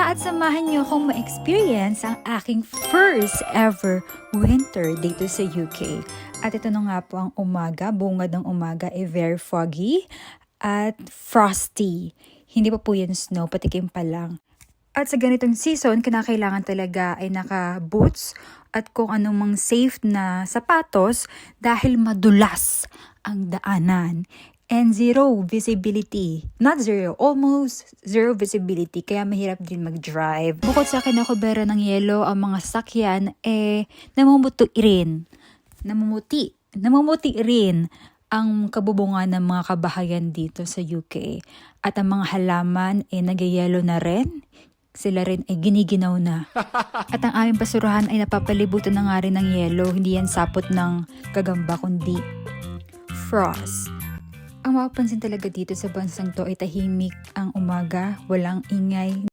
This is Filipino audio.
at samahan niyo akong ma-experience ang aking first ever winter dito sa UK. At ito na nga po ang umaga, bungad ng umaga ay very foggy at frosty. Hindi pa po yan snow, patikim pa lang. At sa ganitong season, kinakailangan talaga ay naka-boots at kung anong mang safe na sapatos dahil madulas ang daanan. And zero visibility. Not zero, almost zero visibility. Kaya mahirap din mag-drive. Bukod sa kinakubera ng yelo, ang mga sakyan, namumuti rin ang kabubungan ng mga kabahayan dito sa UK. At ang mga halaman, nagyayelo na rin. Sila rin ay giniginaw na. At ang aming basurahan ay napapalibutan na nga rin ng yelo. Hindi yan sapot ng gagamba, kundi frost. Ang mapapansin talaga dito sa bansang to ay tahimik ang umaga, walang ingay.